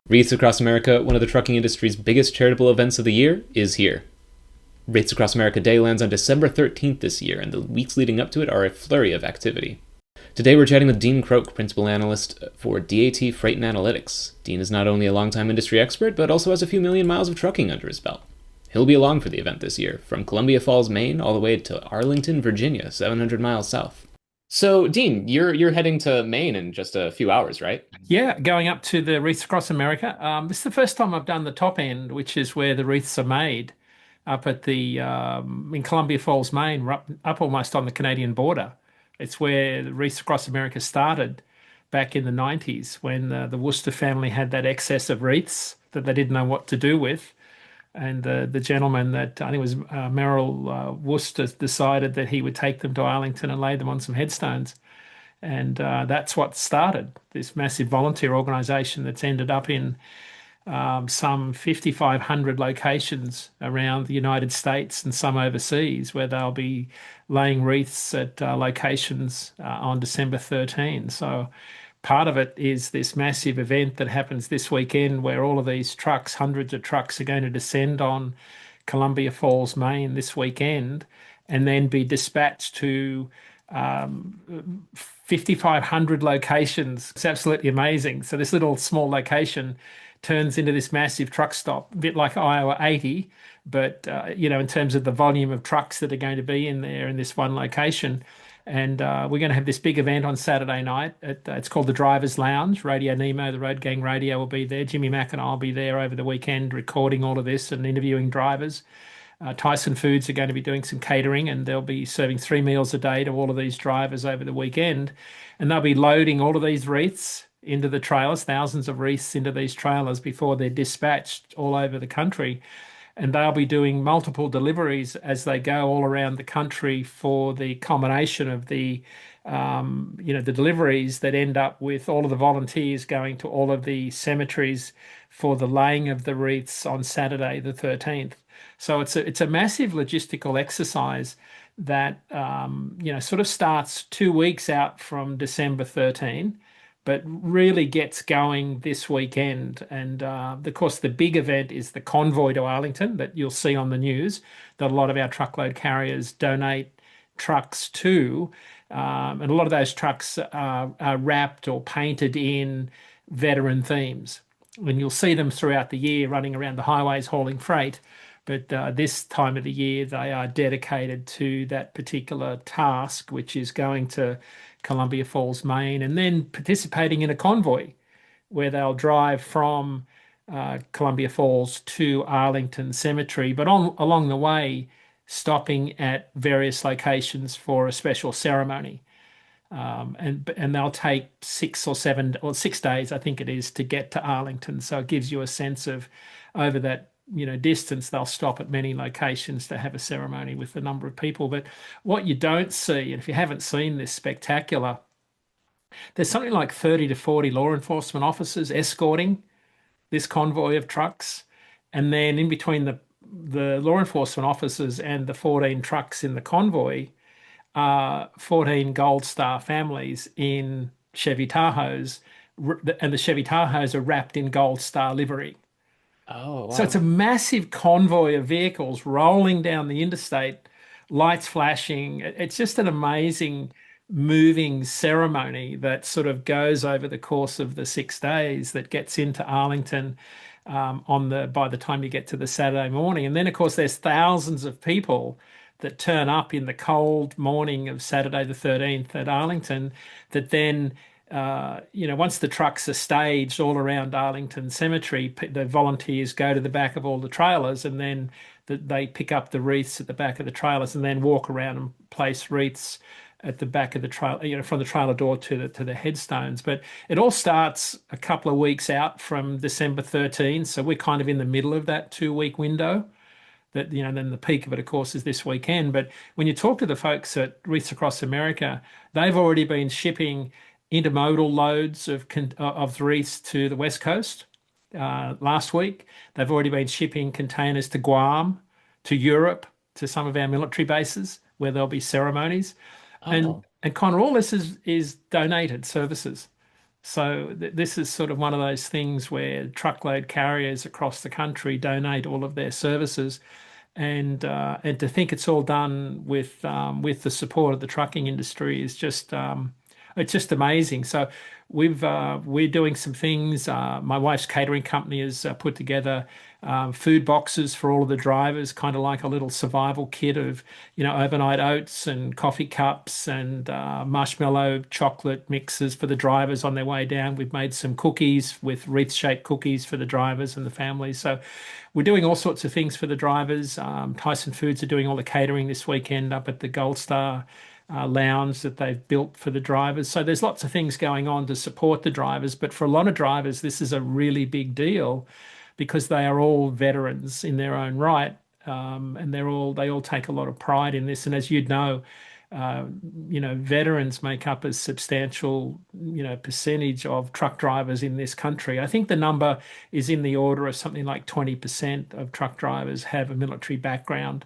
Wreaths Across America, one of the trucking industry's biggest charitable events of the year, is here. Wreaths Across America Day lands on December 13th this year, and the weeks leading up to it are a flurry of activity. Today we're chatting with Dean Croak, Principal Analyst for DAT Freight and Analytics. Dean is not only a longtime industry expert, but also has a few million miles of trucking under his belt. He'll be along for the event this year, from Columbia Falls, Maine, all the way to Arlington, Virginia, 700 miles south. So, Dean, you're heading to Maine in just a few hours, right? Yeah, going up to the Wreaths Across America. This is the first time I've done the top end, which is where the wreaths are made, up at the in Columbia Falls, Maine, up almost on the Canadian border. It's where the Wreaths Across America started back in the 90s when the Worcester family had that excess of wreaths that they didn't know what to do with. And the gentleman that I think it was Merrill Worcester decided that he would take them to Arlington and lay them on some headstones. And that's what started this massive volunteer organization that's ended up in some 5,500 locations around the United States and some overseas, where they'll be laying wreaths at locations on December 13. So part of it is this massive event that happens this weekend where all of these trucks, hundreds of trucks, are going to descend on Columbia Falls, Maine this weekend and then be dispatched to 5,500 locations. It's absolutely amazing. So this little small location turns into this massive truck stop, a bit like Iowa 80, but in terms of the volume of trucks that are going to be in there in this one location. And we're going to have this big event on Saturday night. It's called the Drivers Lounge. Radio Nemo, the Road Gang Radio, will be there. Jimmy Mack and I'll be there over the weekend recording all of this and interviewing drivers. Tyson Foods are going to be doing some catering, and they'll be serving 3 meals a day to all of these drivers over the weekend. And they'll be loading all of these wreaths into the trailers, thousands of wreaths into these trailers before they're dispatched all over the country. And they'll be doing multiple deliveries as they go all around the country for the culmination of the deliveries that end up with all of the volunteers going to all of the cemeteries for the laying of the wreaths on Saturday the 13th. So it's a massive logistical exercise that sort of starts 2 weeks out from December 13, but really gets going this weekend. And of course, the big event is the convoy to Arlington that you'll see on the news that a lot of our truckload carriers donate trucks to. And a lot of those trucks are wrapped or painted in veteran themes. And you'll see them throughout the year running around the highways hauling freight. But this time of the year, they are dedicated to that particular task, which is going to Columbia Falls, Maine, and then participating in a convoy where they'll drive from Columbia Falls to Arlington Cemetery, but along the way, stopping at various locations for a special ceremony. And they'll take 6 days, I think it is, to get to Arlington. So it gives you a sense of over that distance, they'll stop at many locations to have a ceremony with a number of people. But what you don't see, and if you haven't seen this spectacular, there's something like 30 to 40 law enforcement officers escorting this convoy of trucks. And then in between the law enforcement officers and the 14 trucks in the convoy are 14 Gold Star families in Chevy Tahoes, and the Chevy Tahoes are wrapped in Gold Star livery. Oh, So wow. it's a massive convoy of vehicles rolling down the interstate, lights flashing. It's just an amazing moving ceremony that sort of goes over the course of the 6 days that gets into Arlington by the time you get to the Saturday morning. And then, of course, there's thousands of people that turn up in the cold morning of Saturday the 13th at Arlington that then once the trucks are staged all around Arlington Cemetery, the volunteers go to the back of all the trailers, and then they pick up the wreaths at the back of the trailers and then walk around and place wreaths at the back of the trailer, from the trailer door to the headstones. But it all starts a couple of weeks out from December 13, so we're kind of in the middle of that 2 week window. Then the peak of it, of course, is this weekend. But when you talk to the folks at Wreaths Across America, they've already been shipping intermodal loads of wreaths to the West Coast. Last week, they've already been shipping containers to Guam, to Europe, to some of our military bases where there'll be ceremonies. And Oh, and Connor, all this is donated services. So this is sort of one of those things where truckload carriers across the country donate all of their services, and to think it's all done with the support of the trucking industry is just it's just amazing. So we're doing some things. My wife's catering company has put together food boxes for all of the drivers, kind of like a little survival kit of, overnight oats and coffee cups and marshmallow chocolate mixes for the drivers on their way down. We've made some cookies with wreath-shaped cookies for the drivers and the families. So we're doing all sorts of things for the drivers. Tyson Foods are doing all the catering this weekend up at the Gold Star lounge that they've built for the drivers. So there's lots of things going on to support the drivers. But for a lot of drivers, this is a really big deal because they are all veterans in their own right. And they all take a lot of pride in this. And as you'd know, uh, veterans make up a substantial, percentage of truck drivers in this country. I think the number is in the order of something like 20% of truck drivers have a military background.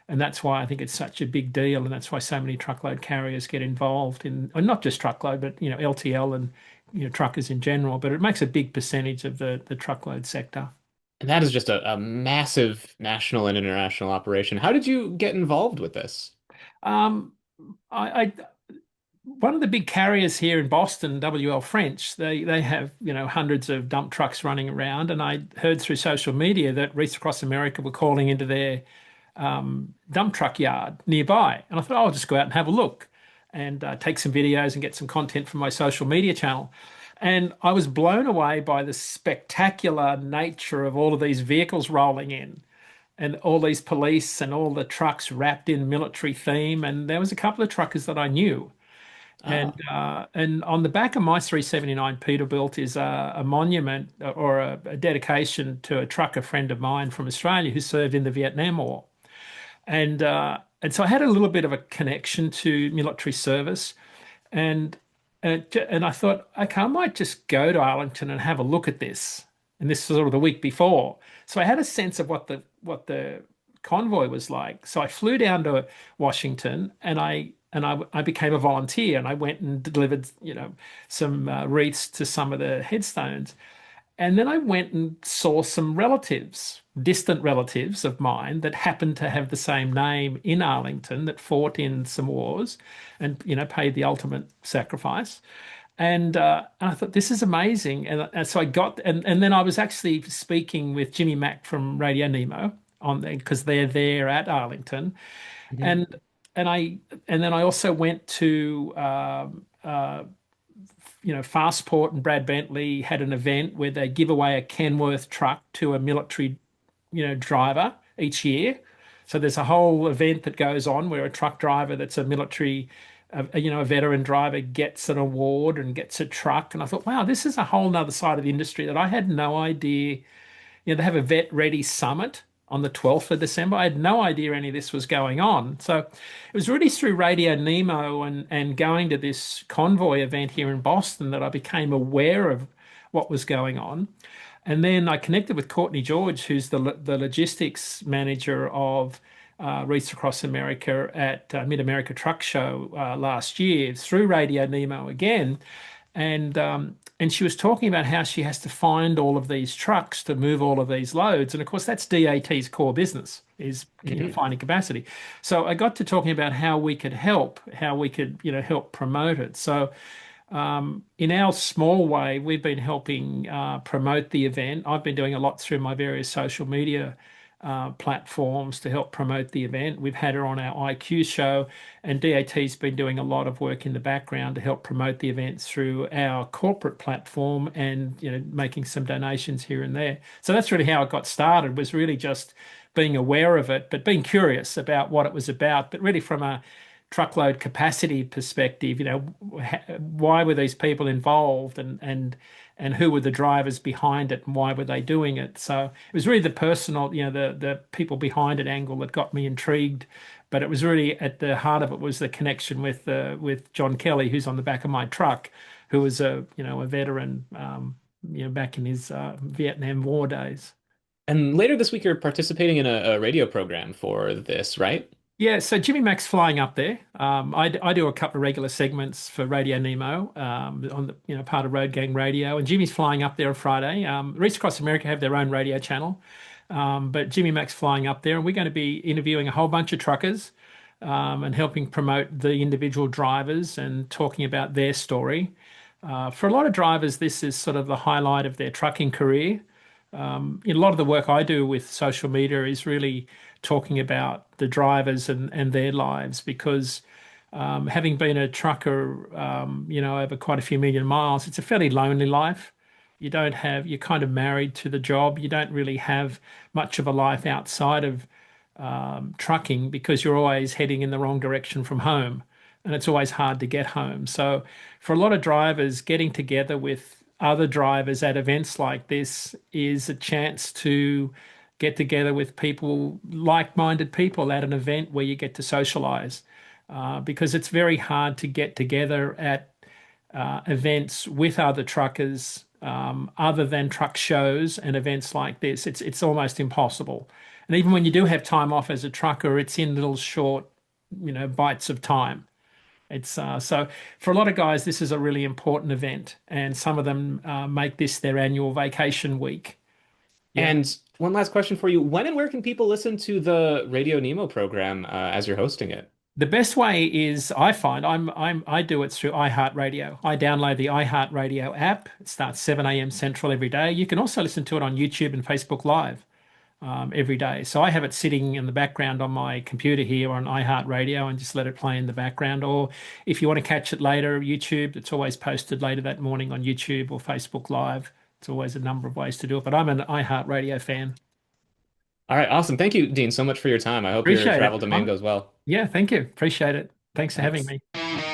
And that's why I think it's such a big deal. And that's why so many truckload carriers get involved in, and not just truckload, but, LTL and, truckers in general. But it makes a big percentage of the truckload sector. And that is just a massive national and international operation. How did you get involved with this? Um, I one of the big carriers here in Boston, WL French, they have, hundreds of dump trucks running around, and I heard through social media that Wreaths Across America were calling into their dump truck yard nearby, and I thought, oh, I'll just go out and have a look and take some videos and get some content from my social media channel. And I was blown away by the spectacular nature of all of these vehicles rolling in and all these police and all the trucks wrapped in military theme. And there was a couple of truckers that I knew. Oh, And on the back of my 379 Peterbilt is a monument or a dedication to a trucker friend of mine from Australia who served in the Vietnam War. And so I had a little bit of a connection to military service, and and I thought, okay, I might just go to Arlington and have a look at this. And this was sort of the week before, so I had a sense of what the convoy was like. So I flew down to Washington, and I became a volunteer, and I went and delivered, some wreaths to some of the headstones. And then I went and saw some relatives, distant relatives of mine that happened to have the same name in Arlington that fought in some wars and, paid the ultimate sacrifice. And I thought, this is amazing. And so I got, and then I was actually speaking with Jimmy Mack from Radio Nemo on there because they're there at Arlington. mhm. And, and then I also went to, Fastport and Brad Bentley had an event where they give away a Kenworth truck to a military, driver each year. So there's a whole event that goes on where a truck driver that's a military, a veteran driver gets an award and gets a truck. And I thought, wow, this is a whole nother side of the industry that I had no idea. They have a Vet Ready Summit on the 12th of December. I had no idea any of this was going on. So it was really through Radio Nemo and going to this convoy event here in Boston that I became aware of what was going on. And then I connected with Courtney George, who's the logistics manager of Wreaths Across America at Mid America Truck Show last year through Radio Nemo again. And she was talking about how she has to find all of these trucks to move all of these loads. And of course, that's DAT's core business is, Mhm. finding capacity. So I got to talking about how we could help, how we could, help promote it. So in our small way, we've been helping promote the event. I've been doing a lot through my various social media platforms to help promote the event. We've had her on our IQ show, and DAT's been doing a lot of work in the background to help promote the event through our corporate platform and making some donations here and there. So that's really how it got started, was really just being aware of it, but being curious about what it was about, but really from a truckload capacity perspective, why were these people involved and who were the drivers behind it and why were they doing it? So it was really the personal, the people behind it angle that got me intrigued. But it was really at the heart of it was the connection with John Kelly, who's on the back of my truck, who was a veteran, back in his Vietnam War days. And later this week, you're participating in a radio program for this, right? Yeah, so Jimmy Mac's flying up there. I do a couple of regular segments for Radio Nemo on the part of Road Gang Radio, and Jimmy's flying up there on Friday. Wreaths Across America have their own radio channel, but Jimmy Mac's flying up there, and we're going to be interviewing a whole bunch of truckers and helping promote the individual drivers and talking about their story. For a lot of drivers, this is sort of the highlight of their trucking career. A lot of the work I do with social media is really talking about the drivers and their lives because having been a trucker, over quite a few million miles, it's a fairly lonely life. You're kind of married to the job. You don't really have much of a life outside of trucking because you're always heading in the wrong direction from home, and it's always hard to get home. So, for a lot of drivers, getting together with other drivers at events like this is a chance to get together with people, like-minded people at an event where you get to socialize. Because it's very hard to get together at events with other truckers, other than truck shows and events like this. It's almost impossible. And even when you do have time off as a trucker, it's in little short, bites of time. It's so for a lot of guys, this is a really important event, and some of them make this their annual vacation week. Yeah. And one last question for you. When and where can people listen to the Radio Nemo program as you're hosting it? The best way is I find I do it through iHeartRadio. I download the iHeartRadio app. It starts 7 a.m. Central every day. You can also listen to it on YouTube and Facebook Live every day. So I have it sitting in the background on my computer here on iHeartRadio and just let it play in the background. Or if you want to catch it later, YouTube, it's always posted later that morning on YouTube or Facebook Live. It's always a number of ways to do it. But I'm an iHeartRadio fan. All right, awesome. Thank you, Dean, so much for your time. I hope your Appreciate travel it. domain goes well. Yeah, thank you. Appreciate it. Thanks for having Thanks. me.